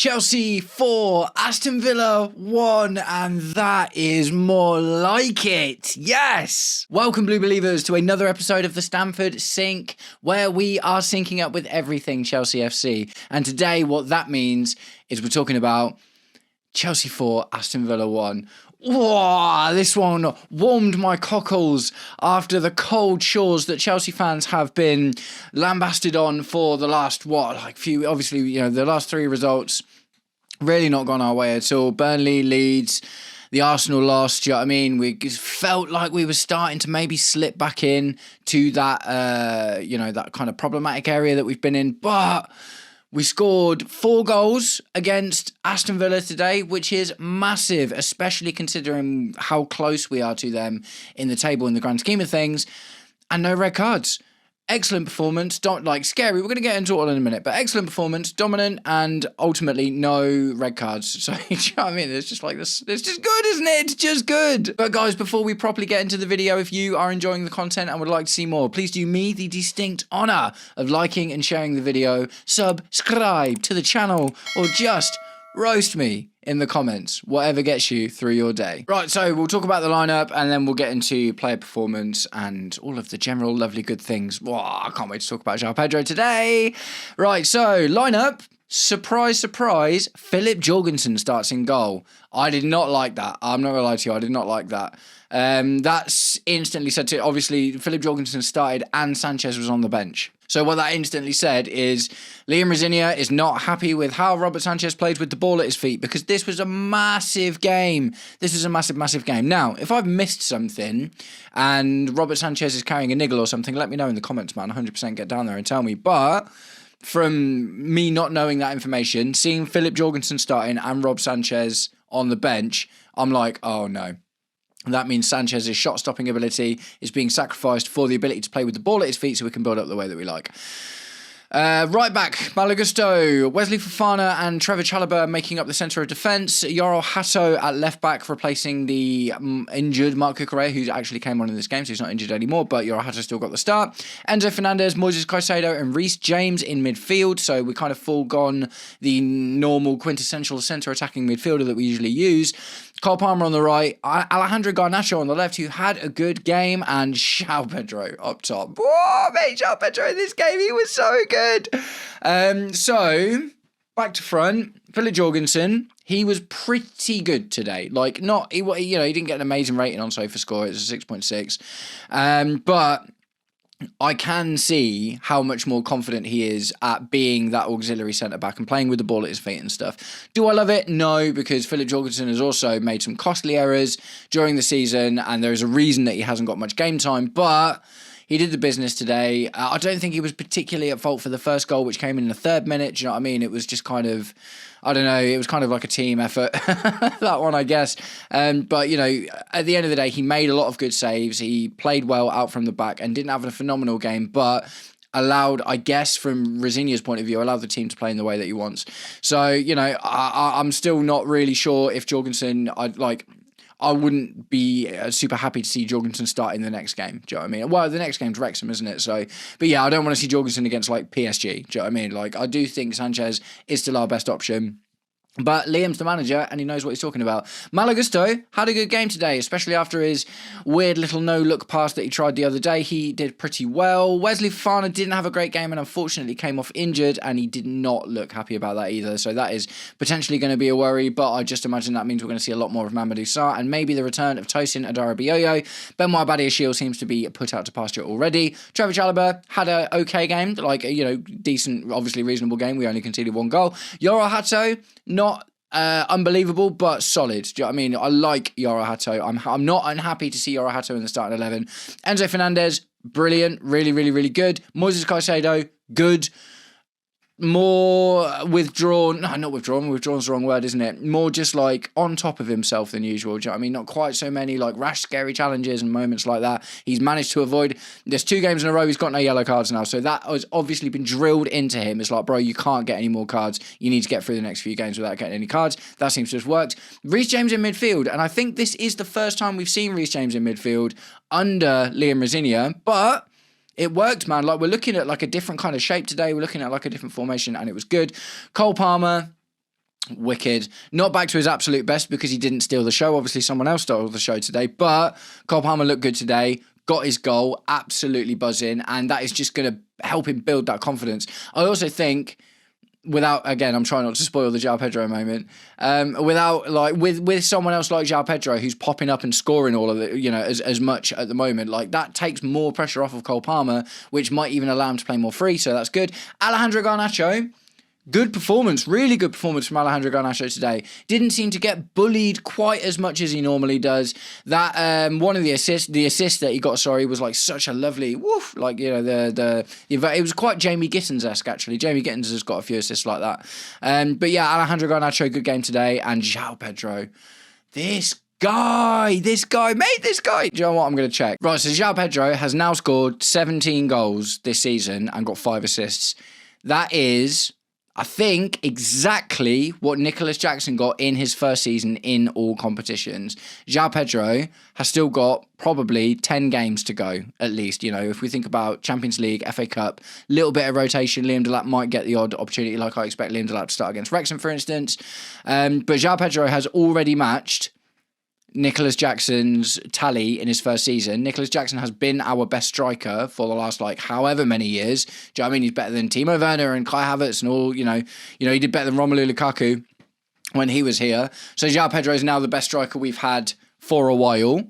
Chelsea 4, Aston Villa 1, and that is more like it. Yes! Welcome, Blue Believers, to another episode of the Stamford Sync, where we are syncing up with everything Chelsea FC. And today, what that means is we're talking about Chelsea 4, Aston Villa 1. Whoa, this one warmed my cockles after the cold shores that Chelsea fans have been lambasted on for the last, the last three results. Really not gone our way at all. Burnley, Leeds, the Arsenal loss, do you know what I mean? We felt like we were starting to maybe slip back in to that, that kind of problematic area that we've been in, but we scored 4 goals against Aston Villa today, which is massive, especially considering how close we are to them in the table in the grand scheme of things, and no red cards. Excellent performance, scary, we're going to get into it all in a minute, but excellent performance, dominant, and ultimately no red cards. So, you know what I mean? It's just like this, it's just good, isn't it? It's just good. But guys, before we properly get into the video, if you are enjoying the content and would like to see more, please do me the distinct honour of liking and sharing the video, subscribe to the channel, or just roast me in the comments, whatever gets you through your day. Right, so we'll talk about the lineup and then we'll get into player performance and all of the general lovely good things. Wow, I can't wait to talk about Joeo Pedro today. Right, so lineup, surprise, surprise, Philip Jorgensen starts in goal. I did not like that. I'm not gonna lie to you, I did not like that. That's instantly said to, obviously, Philip Jorgensen started and Sanchez was on the bench. So what that instantly said is Liam Rosinia is not happy with how Robert Sanchez played with the ball at his feet, because this was a massive game. This was a massive, massive game. Now, if I've missed something and Robert Sanchez is carrying a niggle or something, let me know in the comments, man. 100% get down there and tell me. But from me not knowing that information, seeing Philip Jorgensen starting and Rob Sanchez on the bench, I'm like, oh no. That means Sanchez's shot-stopping ability is being sacrificed for the ability to play with the ball at his feet so we can build up the way that we like. Right back, Malo Gusto, Wesley Fofana and Trevor Chalobah making up the centre of defence. Joao Hato at left back, replacing the injured Mark Cucurella, who actually came on in this game, so he's not injured anymore, but Joao Hato still got the start. Enzo Fernandez, Moises Caicedo and Reece James in midfield, so we kind of foregone the normal quintessential centre attacking midfielder that we usually use. Cole Palmer on the right, Alejandro Garnacho on the left, who had a good game, and Joeo Pedro up top. Whoa, mate, Joeo Pedro in this game, he was so good. So, back to front, Philip Jorgensen, he was pretty good today. He didn't get an amazing rating on SofaScore, it's a 6.6, but I can see how much more confident he is at being that auxiliary centre-back and playing with the ball at his feet and stuff. Do I love it? No, because Philip Jorgensen has also made some costly errors during the season, and there is a reason that he hasn't got much game time, but he did the business today. I don't think he was particularly at fault for the first goal, which came in the 3rd minute. Do you know what I mean? It was just kind of, I don't know, it was kind of like a team effort, that one, I guess. But, at the end of the day, he made a lot of good saves. He played well out from the back and didn't have a phenomenal game, but allowed, I guess, from Rosinia's point of view, allowed the team to play in the way that he wants. So, I'm still not really sure if Jorgensen, I wouldn't be super happy to see Jorgensen start in the next game. Do you know what I mean? Well, the next game's Wrexham, isn't it? So, but yeah, I don't want to see Jorgensen against PSG. Do you know what I mean? I do think Sanchez is still our best option. But Liam's the manager and he knows what he's talking about. Malo Gusto had a good game today, especially after his weird little no-look pass that he tried the other day. He did pretty well. Wesley Fofana didn't have a great game and unfortunately came off injured, and he did not look happy about that either. So that is potentially going to be a worry, but I just imagine that means we're going to see a lot more of Mamadou Sarr and maybe the return of Tosin Adarabioyo. Benoit Badiashile seems to be put out to pasture already. Trevor Chalobah had an okay game, decent, obviously reasonable game. We only conceded 1 goal. Joao Hato, not unbelievable, but solid. Do you know what I mean? I like Joao Hato. I'm not unhappy to see Joao Hato in the starting 11. Enzo Fernandez, brilliant. Really, really, really good. Moises Caicedo, good. More withdrawn, no, not withdrawn, withdrawn's the wrong word, isn't it? More just on top of himself than usual, do you know what I mean? Not quite so many rash, scary challenges and moments like that. He's managed to avoid, there's 2 games in a row, he's got no yellow cards now, so that has obviously been drilled into him. It's bro, you can't get any more cards, you need to get through the next few games without getting any cards. That seems to have worked. Reece James in midfield, and I think this is the first time we've seen Reece James in midfield under Liam Rosinia, but it worked, man. We're looking at a different kind of shape today. We're looking at a different formation, and it was good. Cole Palmer, Wicked. Not back to his absolute best because he didn't steal the show. Obviously, someone else stole the show today. But Cole Palmer looked good today. Got his goal. Absolutely buzzing. And that is just going to help him build that confidence. I also think, again, I'm trying not to spoil the Joao Pedro moment. With someone else like Joao Pedro who's popping up and scoring all of it, as much at the moment, like that takes more pressure off of Cole Palmer, which might even allow him to play more free. So that's good. Alejandro Garnacho. Good performance, really good performance from Alejandro Garnacho today. Didn't seem to get bullied quite as much as he normally does. That one of the assist that he got, was like such a lovely woof. Like it was quite Jamie Gittins-esque actually. Jamie Gittins has got a few assists like that. But yeah, Alejandro Garnacho, good game today, and Joao Pedro, this guy. Do you know what? I'm going to check. Right, so Joao Pedro has now scored 17 goals this season and got 5 assists. That is, I think, exactly what Nicholas Jackson got in his first season in all competitions. Joao Pedro has still got probably 10 games to go, at least. If we think about Champions League, FA Cup, little bit of rotation, Liam Delap might get the odd opportunity, like I expect Liam Delap to start against Wrexham, for instance. But Joao Pedro has already matched Nicholas Jackson's tally in his first season. Nicholas Jackson has been our best striker for the last however many years. Do you know what I mean? He's better than Timo Werner and Kai Havertz and all. He did better than Romelu Lukaku when he was here. So Joao Pedro is now the best striker we've had for a while.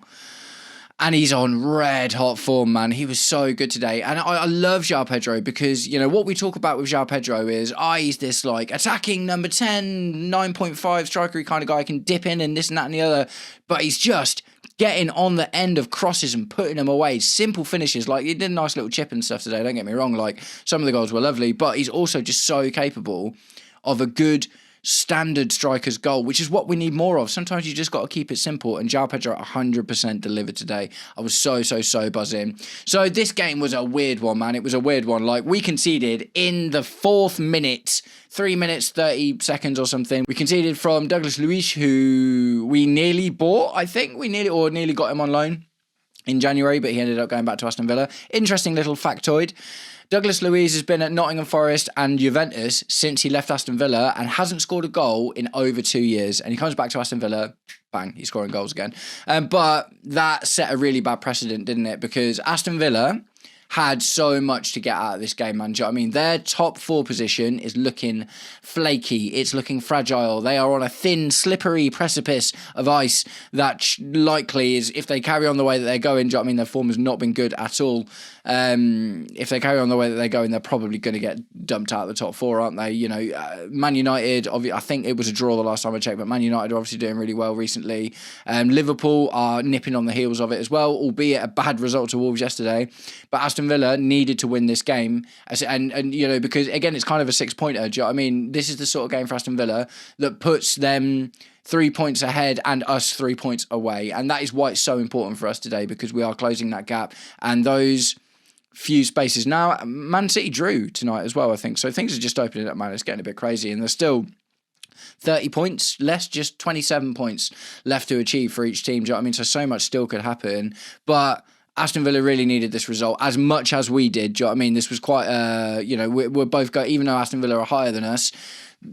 And he's on red hot form, man. He was so good today. And I love Joao Pedro because, what we talk about with Joao Pedro is, he's this attacking number 10, 9.5 striker kind of guy, can dip in and this and that and the other. But he's just getting on the end of crosses and putting them away. Simple finishes. He did a nice little chip and stuff today, don't get me wrong. Some of the goals were lovely, but he's also just so capable of a good standard striker's goal, which is what we need more of. Sometimes you just got to keep it simple, and Joao Pedro 100% delivered today. I was so buzzing. So this game was a weird one, man. It was a weird one. We conceded in the 4th minute, 3 minutes 30 seconds or something. We conceded from Douglas Luiz, who we nearly bought. I think we nearly got him on loan in January, but he ended up going back to Aston Villa. Interesting little factoid. Douglas Luiz has been at Nottingham Forest and Juventus since he left Aston Villa and hasn't scored a goal in over 2 years. And he comes back to Aston Villa, bang, he's scoring goals again. But that set a really bad precedent, didn't it? Because Aston Villa had so much to get out of this game, man. Do you know what I mean? Their top 4 position is looking flaky. It's looking fragile. They are on a thin, slippery precipice of ice that likely is, if they carry on the way that they're going, do you know what I mean? Their form has not been good at all. If they carry on the way that they're going, they're probably going to get dumped out of the top 4, aren't they? Man United, I think it was a draw the last time I checked, but Man United are obviously doing really well recently. Liverpool are nipping on the heels of it as well, albeit a bad result to Wolves yesterday. But Aston Villa needed to win this game, and because again it's kind of a 6-pointer. Do you know what I mean? This is the sort of game for Aston Villa that puts them 3 points ahead and us 3 points away, and that is why it's so important for us today, because we are closing that gap and those few spaces. Now Man City drew tonight as well, I think, so things are just opening up, man. It's getting a bit crazy, and there's still 30 points less, just 27 points left to achieve for each team. Do you know what I mean? So much still could happen, but Aston Villa really needed this result as much as we did. Do you know what I mean? This was quite, we're both even though Aston Villa are higher than us,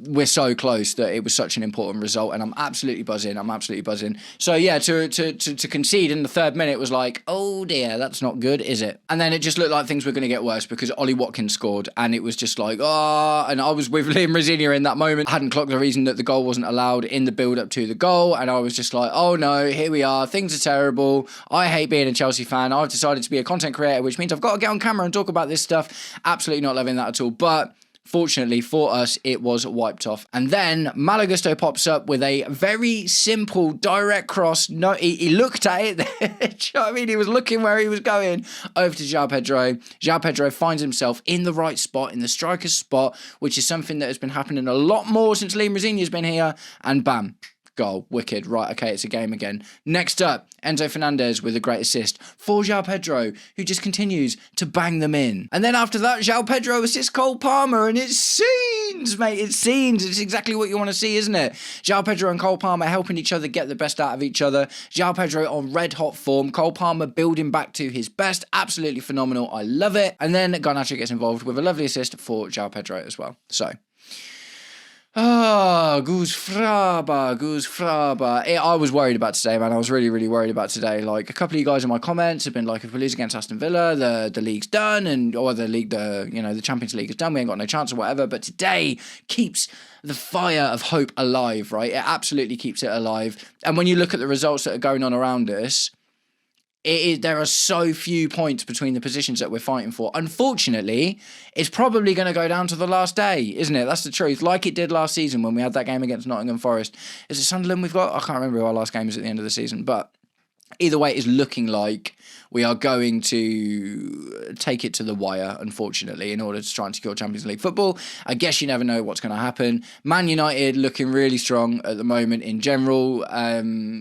we're so close that it was such an important result, and I'm absolutely buzzing. So yeah, to concede in the 3rd minute was like, oh dear, that's not good, is it? And then it just looked like things were going to get worse because Ollie Watkins scored, and it was just like, and I was with Liam Rosinia in that moment. I hadn't clocked the reason that the goal wasn't allowed in the build-up to the goal, and I was just like, oh no, here we are, things are terrible. I hate being a Chelsea fan. I've decided to be a content creator, which means I've got to get on camera and talk about this stuff. Absolutely not loving that at all, but fortunately for us, it was wiped off. And then Malo Gusto pops up with a very simple direct cross. No, he looked at it. Do you know what I mean? He was looking where he was going. Over to Joao Pedro. Joao Pedro finds himself in the right spot, in the striker's spot, which is something that has been happening a lot more since Liam Rosinia's been here. And bam. Goal. Wicked. Right, okay, it's a game again. Next up, Enzo Fernandez with a great assist for Joao Pedro, who just continues to bang them in. And then after that, Joao Pedro assists Cole Palmer, and it's scenes, mate. It's scenes. It's exactly what you want to see, isn't it? Joao Pedro and Cole Palmer helping each other get the best out of each other. Joao Pedro on red-hot form. Cole Palmer building back to his best. Absolutely phenomenal. I love it. And then Garnacho gets involved with a lovely assist for Joao Pedro as well. So Oh, Goose Fraba, Goose Fraba. I was worried about today, man. I was really, really worried about today. Like, a couple of you guys in my comments have been like, if we lose against Aston Villa, the league's done, or the Champions League is done. We ain't got no chance or whatever. But today keeps the fire of hope alive, right? It absolutely keeps it alive. And when you look at the results that are going on around us, there are so few points between the positions that we're fighting for. Unfortunately, it's probably going to go down to the last day, isn't it? That's the truth. Like it did last season when we had that game against Nottingham Forest. Is it Sunderland we've got? I can't remember who our last game is at the end of the season. But either way, it is looking like we are going to take it to the wire, unfortunately, in order to try and secure Champions League football. I guess you never know what's going to happen. Man United looking really strong at the moment in general.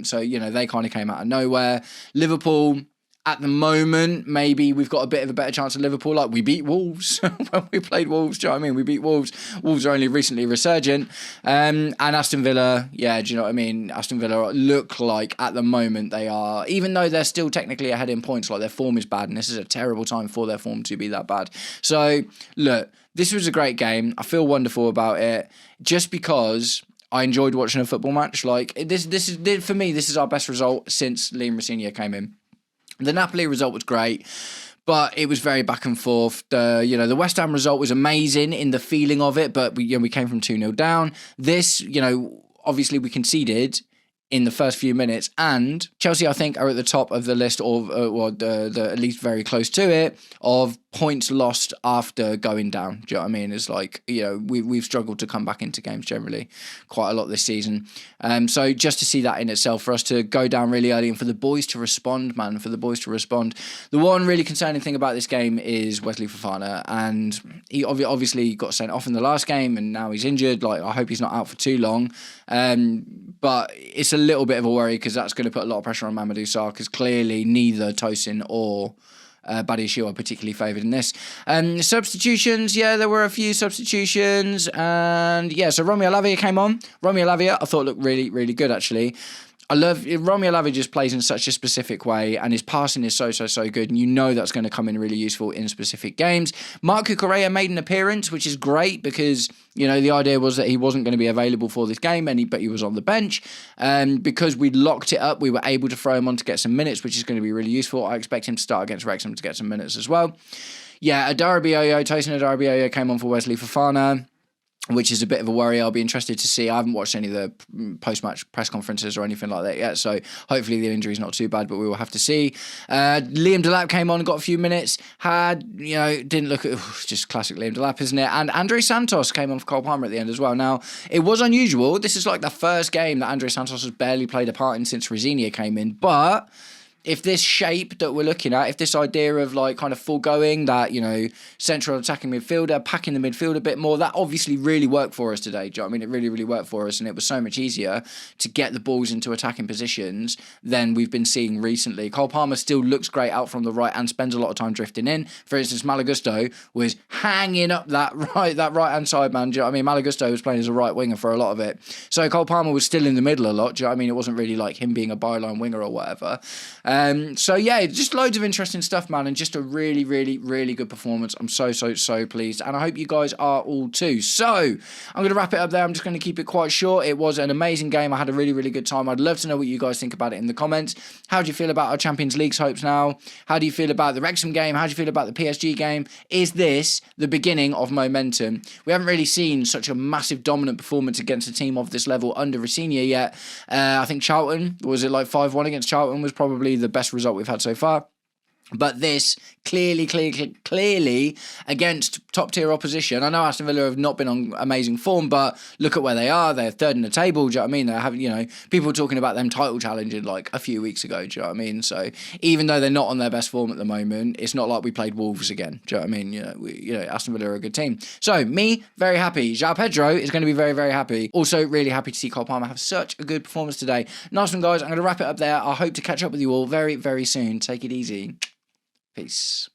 So, they kind of came out of nowhere. Liverpool, at the moment, maybe we've got a bit of a better chance of Liverpool. Like, we beat Wolves when we played Wolves. Do you know what I mean? We beat Wolves. Wolves are only recently resurgent. And Aston Villa, yeah, do you know what I mean? Aston Villa look like, at the moment, they are, even though they're still technically ahead in points, like their form is bad, and this is a terrible time for their form to be that bad. So, look, this was a great game. I feel wonderful about it, just because I enjoyed watching a football match. Like, this is, for me, this is our best result since Liam Rosenior came in. The Napoli result was great, but it was very back and forth. The West Ham result was amazing in the feeling of it, but we came from 2-0 down. This, obviously we conceded in the first few minutes, and Chelsea, I think, are at the top of the list, or at least very close to it, of points lost after going down. Do you know what I mean? It's like, we've struggled to come back into games generally quite a lot this season. So just to see that in itself, for us to go down really early and for the boys to respond, man, The one really concerning thing about this game is Wesley Fofana, and he obviously got sent off in the last game, and now he's injured. Like, I hope he's not out for too long. But it's a little bit of a worry, because that's going to put a lot of pressure on Mamadou Sarr, because clearly neither Tosin or Badiashile are particularly favoured in this. Substitutions, there were a few substitutions. And so Romeo Lavia came on. Romeo Lavia, I thought, looked really, really good, actually. I love Romeo Lavia, just plays in such a specific way, and his passing is so good, and that's going to come in really useful in specific games. Marco Correa made an appearance, which is great, because the idea was that he wasn't going to be available for this game, but he was on the bench. Because we locked it up, we were able to throw him on to get some minutes, which is going to be really useful. I expect him to start against Wrexham to get some minutes as well. Tosin Adarabioyo came on for Wesley Fofana, which is a bit of a worry. I'll be interested to see. I haven't watched any of the post-match press conferences or anything like that yet, so hopefully the injury's not too bad, but we will have to see. Liam Delap came on, got a few minutes, didn't look at, just classic Liam Delap, isn't it? And Andre Santos came on for Cole Palmer at the end as well. Now, it was unusual. This is like the first game that Andre Santos has barely played a part in since Rosenior came in, but if this shape that we're looking at, if this idea of like kind of foregoing that, central attacking midfielder, packing the midfield a bit more, that obviously really worked for us today. Do you know what I mean? It really, really worked for us, and it was so much easier to get the balls into attacking positions than we've been seeing recently. Cole Palmer still looks great out from the right and spends a lot of time drifting in. For instance, Malagusto was hanging up that right-hand side, man. Do you know what I mean? Malagusto was playing as a right winger for a lot of it. So Cole Palmer was still in the middle a lot. Do you know what I mean? It wasn't really like him being a byline winger or whatever. Just loads of interesting stuff, man, and just a really, really, really good performance. I'm so pleased, and I hope you guys are all too. So I'm going to wrap it up there. I'm just going to keep it quite short. It was an amazing game. I had a really, really good time. I'd love to know what you guys think about it in the comments. How do you feel about our Champions League's hopes now? How do you feel about the Wrexham game? How do you feel about the PSG game? Is this the beginning of momentum? We haven't really seen such a massive dominant performance against a team of this level under Rosenior yet. I think Charlton, was it like 5-1 against Charlton, was probably the best result we've had so far. But this clearly against top tier opposition. I know Aston Villa have not been on amazing form, but look at where they are. They're third in the table. Do you know what I mean? They're having, people talking about them title challenging like a few weeks ago. Do you know what I mean? So even though they're not on their best form at the moment, it's not like we played Wolves again. Do you know what I mean? Aston Villa are a good team. So me, very happy. Joao Pedro is going to be very, very happy. Also really happy to see Cole Palmer have such a good performance today. Nice one, guys. I'm going to wrap it up there. I hope to catch up with you all very, very soon. Take it easy. Peace.